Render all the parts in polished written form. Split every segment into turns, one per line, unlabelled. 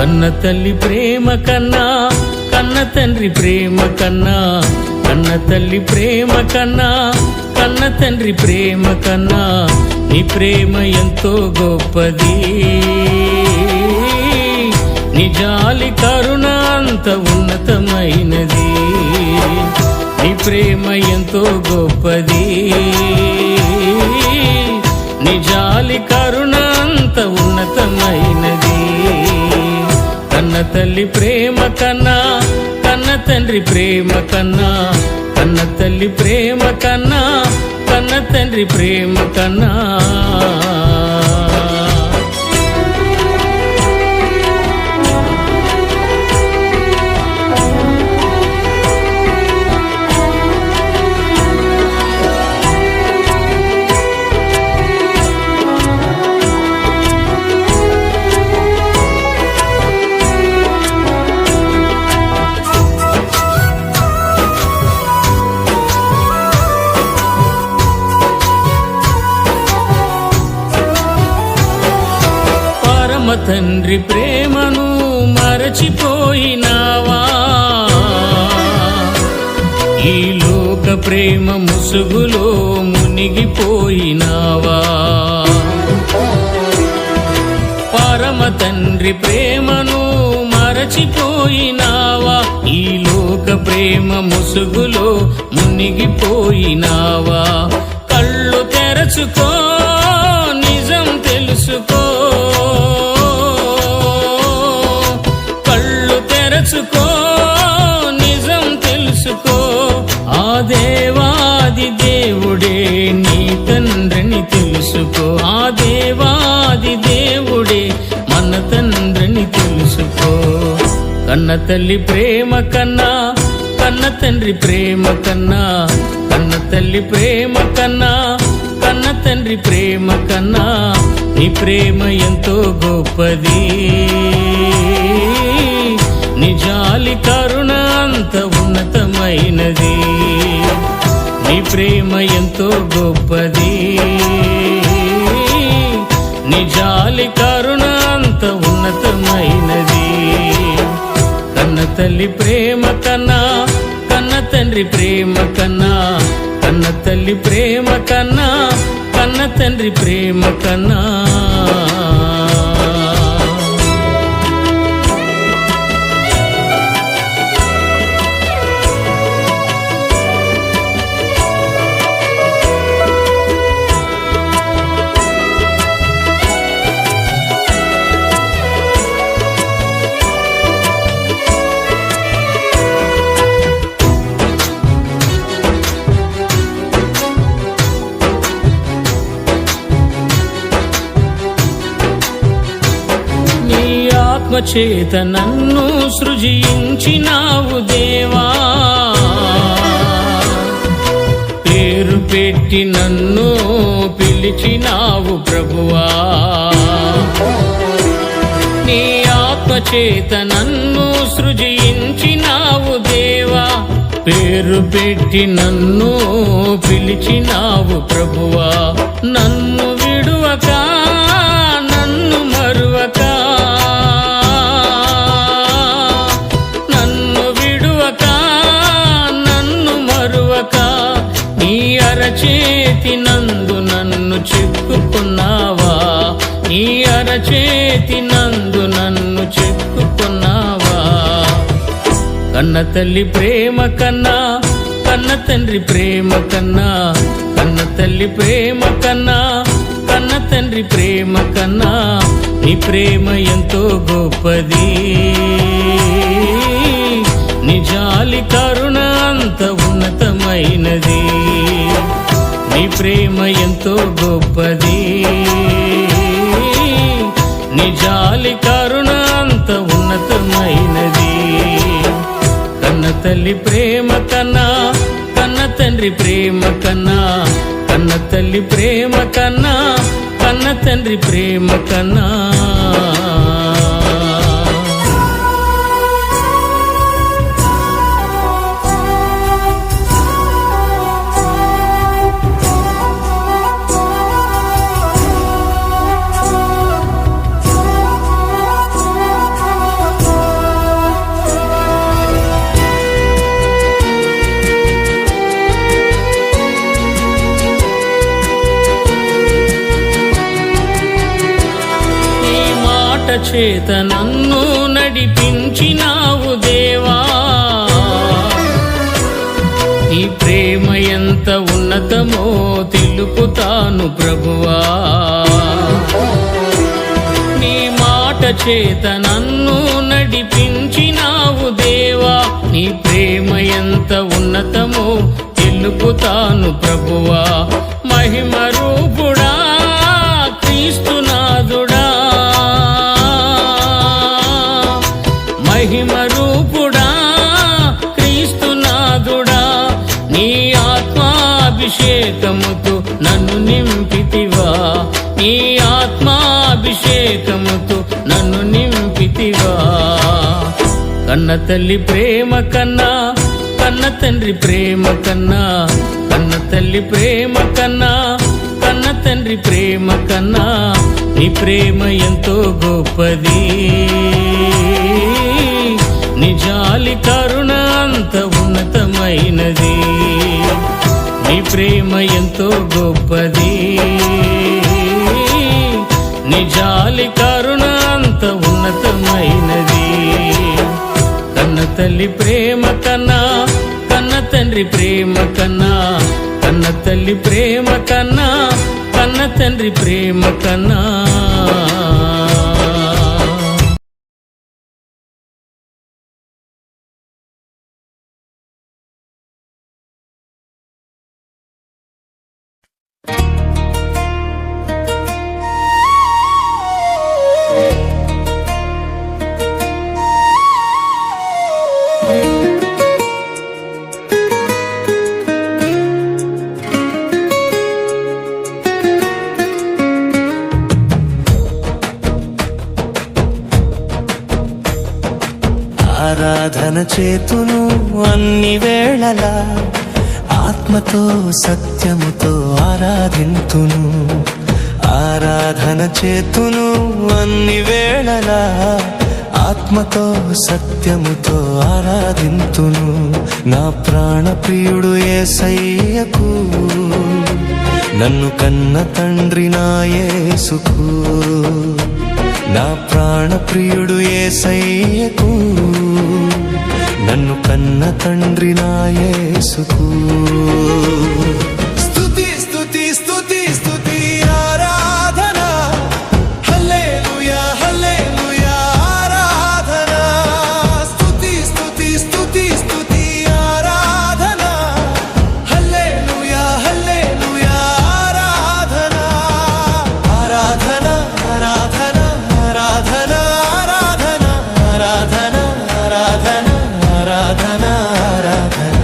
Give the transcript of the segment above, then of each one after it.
కన్న తల్లి ప్రేమ కన్నా కన్న తండ్రి ప్రేమ కన్నా, కన్న తల్లి ప్రేమ కన్నా కన్న తండ్రి ప్రేమ కన్నా నీ ప్రేమ ఎంతో గొప్పది. నీ జాలి కరుణ అంత ఉన్నతమైనది. నీ ప్రేమ ఎంతో గొప్పది. నీ జాలి కరుణ అంత ఉన్నతమైనది. కన్న తల్లి ప్రేమ కన్నా కన్న తండ్రి ప్రేమ కన్నా, కన్న తల్లి ప్రేమ కన్నా కన్న తండ్రి ప్రేమ కన్నా. తండ్రి ప్రేమను మరచిపోయినావా? ఈ లోక ప్రేమ ముసుగులో మునిగిపోయినావా? పరమ తండ్రి ప్రేమను మరచిపోయినావా? ఈ లోక ప్రేమ ముసుగులో మునిగిపోయినావా? కళ్ళు తెరచుకో, నిజం తెలుసుకో. తెలుసుకో, నిజం తెలుసుకో. ఆ దేవాది దేవుడే నీ తండ్రిని తెలుసుకో. ఆ దేవాది దేవుడే మన తండ్రిని తెలుసుకో. కన్న తల్లి ప్రేమ కన్నా కన్న తండ్రి ప్రేమ కన్నా, కన్న తల్లి ప్రేమ కన్నా కన్న తండ్రి ప్రేమ కన్నా నీ ప్రేమ ఎంతో గొప్పది. నీ జాలి కరుణ అంత ఉన్నతమైనది. నీ ప్రేమ ఎంతో గొప్పది. నీ జాలి కరుణ అంత ఉన్నతమైనది. కన్న తల్లి ప్రేమ కన్నా కన్న తండ్రి ప్రేమ కన్నా, కన్న తల్లి ప్రేమ కన్నా కన్న తండ్రి ప్రేమ కన్నా. చేత నన్ను సృజించినావు దేవా, పేరు పెట్టి నన్ను పిలిచినావు ప్రభువా. నీ ఆత్మ చేత నన్ను సృజించినావు దేవా, పేరు పెట్టి నన్ను పిలిచినావు ప్రభువా. నన్ను విడువక నన్ను మరువక, అరచేతి నందు నన్ను చెక్కుకున్నావా? నీ అరచేతి నందు నన్ను చెక్కుకున్నావా? కన్న తల్లి ప్రేమ కన్నా కన్న తండ్రి ప్రేమ కన్నా, కన్న తల్లి ప్రేమ కన్నా కన్న తండ్రి ప్రేమ కన్నా నీ ప్రేమ ఎంతో గొప్పది. నీ జాలి కరుణ అంత ఉన్నతమైనది. నీ ప్రేమ ఎంతో గొప్పది. నీ జాలి కరుణ అంత ఉన్నతమైనది. కన్న తల్లి ప్రేమ కన్నా కన్న తండ్రి ప్రేమ కన్నా, కన్న తల్లి ప్రేమ కన్నా కన్న తండ్రి ప్రేమ కన్నా. చేత నన్ను నడిపించినావు దేవా. నీ ప్రేమ ఎంత ఉన్నతమో తెలుపుతాను ప్రభువా. నీ మాట చేత నన్ను నడిపించినావు దేవా. నీ ప్రేమ ఎంత ఉన్నతమో తెలుపుతాను ప్రభువా. మహిమ రూపుడా క్రీస్తునాథుడా, మహిమ రూపుడా క్రీస్తునాథుడా, నీ ఆత్మాభిషేకముతో నన్ను నింపితివా. నీ ఆత్మాభిషేకముతో నన్ను నింపితివా. కన్న తల్లి ప్రేమ కన్నా, కన్న తండ్రి ప్రేమ కన్నా, కన్న తల్లి ప్రేమ కన్నా, కన్న తండ్రి ప్రేమ కన్నా నీ ప్రేమ ఎంతో గొప్పది. నిజాలి కరుణ అంత ఉన్నతమైనది. నీ ప్రేమ ఎంతో గొప్పది. నిజాలి కరుణ అంత ఉన్నతమైనది. కన్న తల్లి ప్రేమ కన్నా, కన్న తండ్రి ప్రేమ కన్నా, కన్న తల్లి ప్రేమ కన్నా, కన్న తండ్రి ప్రేమ కన్నా.
ఆరాధన చేతును అన్ని వేళలా, ఆత్మతో సత్యముతో ఆరాధింతును. ఆరాధన చేతును అన్ని వేళలా, ఆత్మతో సత్యముతో ఆరాధింతును. నా ప్రాణ ప్రియుడు యేసయ్యకు, నన్ను కన్న తండ్రి నా యేసుకు. నా ప్రాణ ప్రియుడు యేసయ్యకు, నన్ను కన్న తండ్రి నా యేసుకు. స్తుతి స్తుతి స్తుతి స్తుతి ఆరాధన, హల్లెలూయా హల్లెలూయా ఆరాధన. స్తుతి స్తుతి స్తుతి స్తుతి ఆరాధన, హల్లెలూయా హల్లెలూయా ఆరాధన. ఆరాధన ఆరాధన ఆరాధన ఆరాధన ఆరాధన ఆరాధన ఆరాధన ఆరాధన.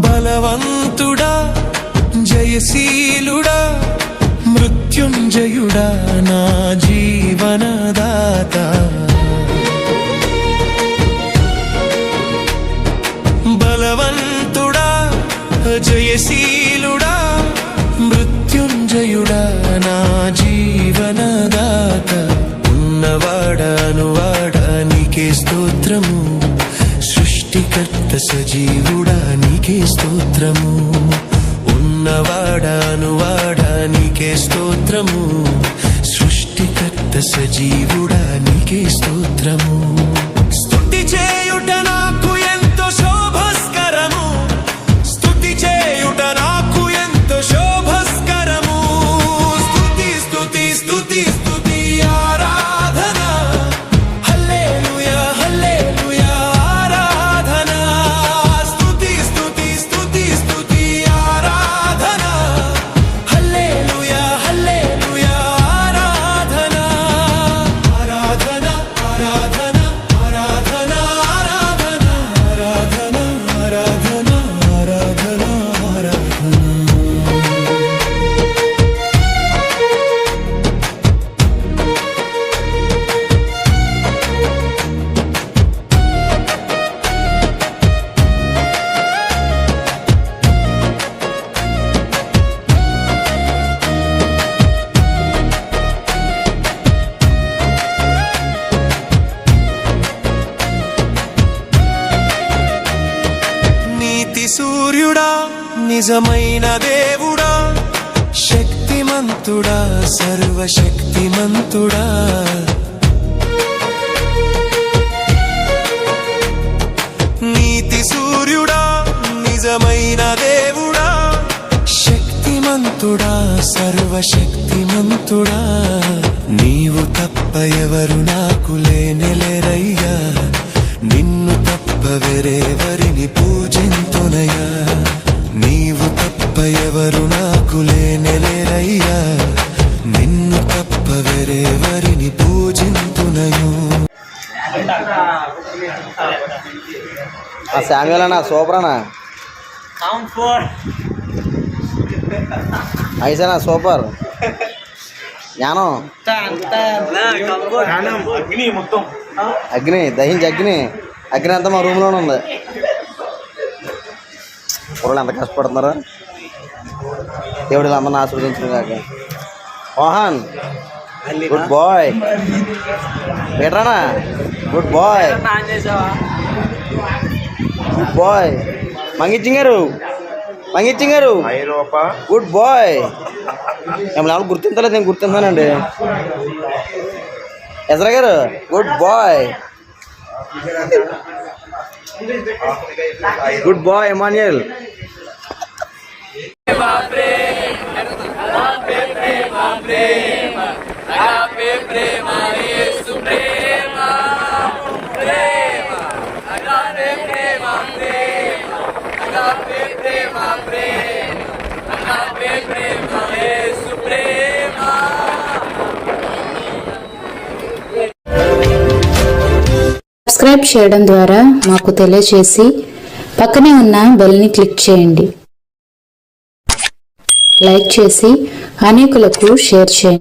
బలవంతుడా జయశీలుడా మృత్యుంజయుడా నా జీవనదాత. బలవంతుడా జయశీలుడా మృత్యుంజయుడా నా జీవనదాత. ఉన్నవాడా నీకే స్తోత్రము, సృష్టికర్త సజీవుడా నీకే స్తోత్రము. ఉన్నవాడా నీకే స్తోత్రము, సృష్టికర్త సజీవుడా నీకే స్తోత్రము. స్తుతి చేయుట నాకు ఎంతో శోభస్కరము, స్తుతి చేయుట నాకు ఎంతో శోభస్కరము. స్తుతి స్తుతి స్తుతి స్తుతి ఆరాధన, హల్లెలూయా హల్లెలూయా ఆరాధన. స్తుతి స్తుతి స్తుతి స్తుతి ఆరాధన, హల్లెలూయా హల్లెలూయా ఆరాధన. ఆరాధన ఆరాధన సూర్యుడా నిజమైన దేవుడా శక్తిమంతుడా సర్వశక్తిమంతుడా నీతి సూర్యుడా నిజమైన దేవుడా శక్తిమంతుడా సర్వశక్తిమంతుడా నీవు తప్ప ఎవరు నాకు లేనెలేరయ్యా నిన్ను తప్ప వేరెవరిని పూజింతునయ్యా నీవు తప్ప ఎవరు నాకు లేనెలేరయ్యా నిన్ను తప్ప వేరెవరిని పూజింతునయు
శామ్యుల్ అన్న సూపర్ అన్న ఐసనా సూపర్ జ్ఞానం అగ్ని దహించి అగ్ని అంతా మా రూమ్లోనే ఉంది కుర్రలు ఎంత కష్టపడుతున్నారు దేవుడు ఇలా అందరిని ఆశీర్వదించిన కాక మోహన్ గుడ్ బాయ్ బేటరానా గుడ్ బాయ్ గుడ్ బాయ్ మంగిచ్చింగారు గుడ్ బాయ్ ఏమన్నా గుర్తించలేదు నేను గుర్తించానండి ఎసరా గారు good boy good boy Emmanuel
subscribe చేయడం ద్వారా మాకు తెలియజేసి పక్కనే ఉన్న బెల్ని క్లిక్ చేయండి. లైక్ చేసి అనేకులకు షేర్ చేయండి.